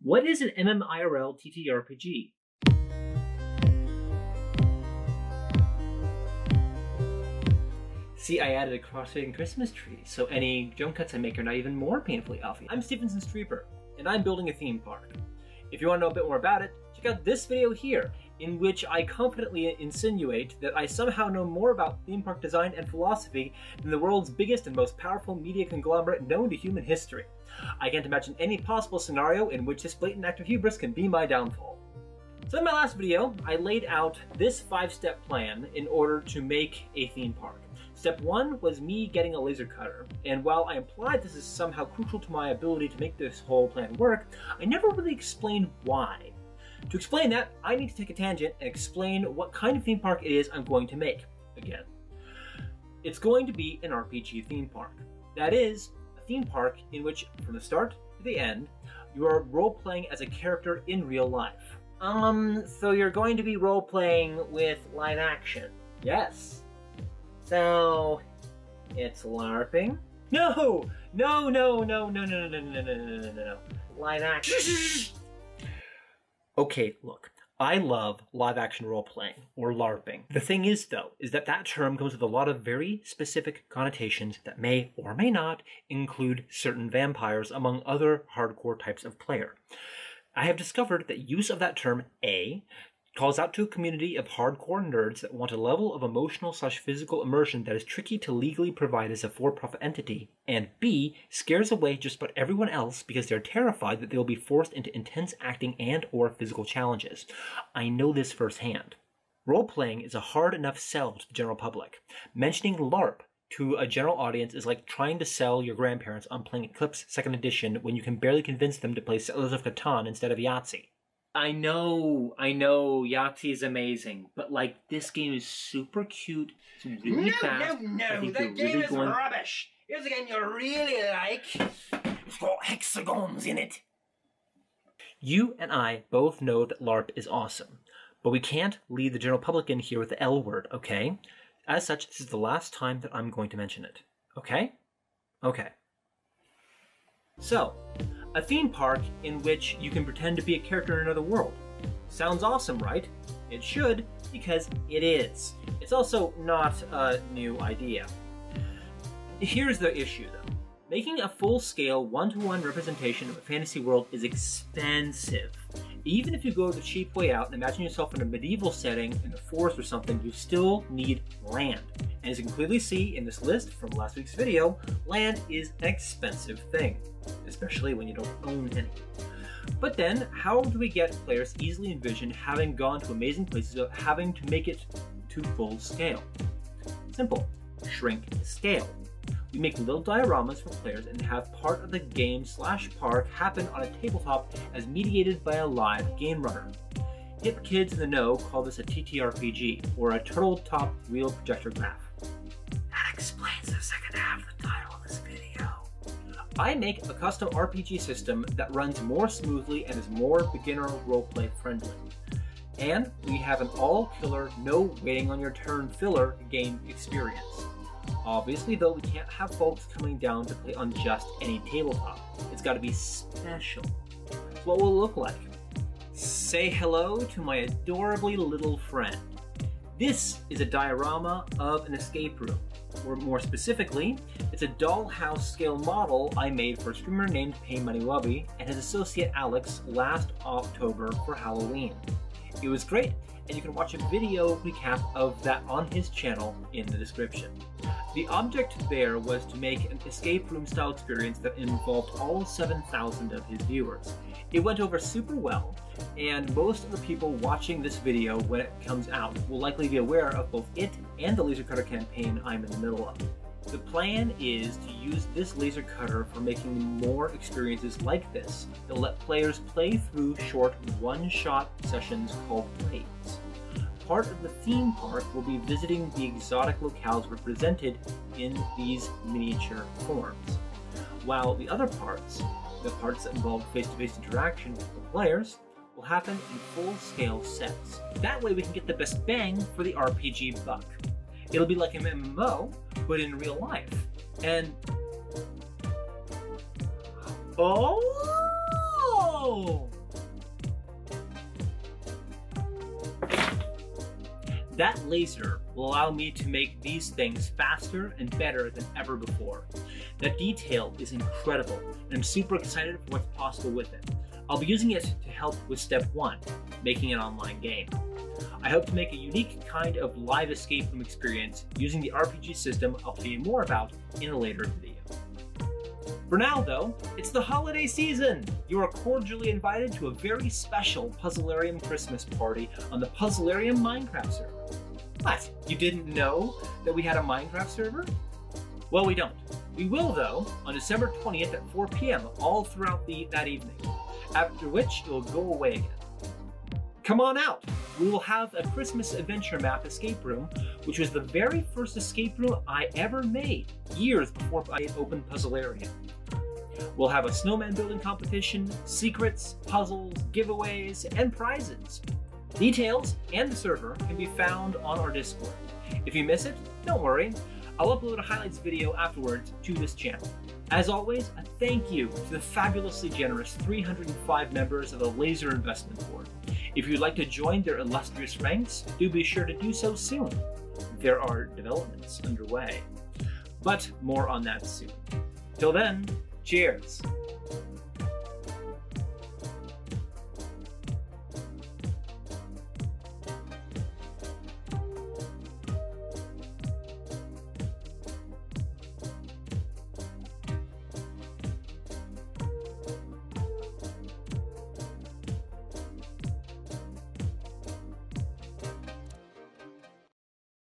What is an MMIRL TTRPG? See, I added a cross-fading Christmas tree, so any jump cuts I make are not even more painfully obvious. I'm Stevenson Streeper, and I'm building a theme park. If you want to know a bit more about it, check out this video here, in which I confidently insinuate that I somehow know more about theme park design and philosophy than the world's biggest and most powerful media conglomerate known to human history. I can't imagine any possible scenario in which this blatant act of hubris can be my downfall. So in my last video, I laid out this 5-step plan in order to make a theme park. Step 1 was me getting a laser cutter, and while I implied this is somehow crucial to my ability to make this whole plan work, I never really explained why. To explain that, I need to take a tangent and explain what kind of theme park it is I'm going to make, again. It's going to be an RPG theme park. That is, a theme park in which, from the start to the end, you are role-playing as a character in real life. So you're going to be role-playing with live action? Yes. So, it's LARPing? No! No. Live action. Okay, look, I love live action role-playing, or LARPing. The thing is, though, is that that term comes with a lot of very specific connotations that may or may not include certain vampires among other hardcore types of player. I have discovered that use of that term, A, calls out to a community of hardcore nerds that want a level of emotional/physical immersion that is tricky to legally provide as a for-profit entity, and B, scares away just about everyone else because they're terrified that they will be forced into intense acting and/or physical challenges. I know this firsthand. Role-playing is a hard enough sell to the general public. Mentioning LARP to a general audience is like trying to sell your grandparents on playing Eclipse 2nd Edition when you can barely convince them to play Settlers of Catan instead of Yahtzee. I know, Yahtzee is amazing, but like, this game is super cute, it's really fast. No, that game is rubbish. Here's a game you really like. It's got hexagons in it. You and I both know that LARP is awesome, but we can't lead the general public in here with the L word, okay? As such, this is the last time that I'm going to mention it, okay? Okay. So, a theme park in which you can pretend to be a character in another world. Sounds awesome, right? It should, because it is. It's also not a new idea. Here's the issue, though. Making a full-scale, one-to-one representation of a fantasy world is expensive. Even if you go the cheap way out and imagine yourself in a medieval setting in the forest or something, you still need land. And as you can clearly see in this list from last week's video, land is an expensive thing, especially when you don't own any. But then, how do we get players easily envision having gone to amazing places without having to make it to full scale? Simple. Shrink the scale. We make little dioramas for players and have part of the game/park happen on a tabletop as mediated by a live game runner. Hip kids in the know call this a TTRPG, or a Turtle Top Real Projector Graph. That explains the second half of the title of this video. I make a custom RPG system that runs more smoothly and is more beginner roleplay friendly. And we have an all-killer, no waiting on your turn filler game experience. Obviously, though, we can't have folks coming down to play on just any tabletop. It's got to be special. So what will it look like? Say hello to my adorably little friend. This is a diorama of an escape room, or more specifically, it's a dollhouse scale model I made for a streamer named PaymoneyWubby and his associate Alex last October for Halloween. It was great, and you can watch a video recap of that on his channel in the description. The object there was to make an escape room style experience that involved all 7,000 of his viewers. It went over super well, and most of the people watching this video when it comes out will likely be aware of both it and the laser cutter campaign I'm in the middle of. The plan is to use this laser cutter for making more experiences like this that will let players play through short one-shot sessions called raids. Part of the theme park will be visiting the exotic locales represented in these miniature forms, while the other parts, the parts that involve face-to-face interaction with the players, will happen in full-scale sets. That way we can get the best bang for the RPG buck. It'll be like an MMO, but in real life. And... oh! That laser will allow me to make these things faster and better than ever before. The detail is incredible, and I'm super excited for what's possible with it. I'll be using it to help with step 1, making an online game. I hope to make a unique kind of live escape room experience using the RPG system I'll tell you more about in a later video. For now, though, it's the holiday season! You are cordially invited to a very special Puzzlarium Christmas party on the Puzzlarium Minecraft server. What? You didn't know that we had a Minecraft server? Well, we don't. We will, though, on December 20th at 4 p.m. all throughout that evening, after which it will go away again. Come on out! We will have a Christmas adventure map escape room, which was the very first escape room I ever made, years before I opened Puzzlarium. We'll have a snowman building competition, secrets, puzzles, giveaways, and prizes. Details and the server can be found on our Discord. If you miss it, don't worry. I'll upload a highlights video afterwards to this channel. As always, a thank you to the fabulously generous 305 members of the Laser Investment Board. If you'd like to join their illustrious ranks, do be sure to do so soon. There are developments underway. But more on that soon. Till then, cheers!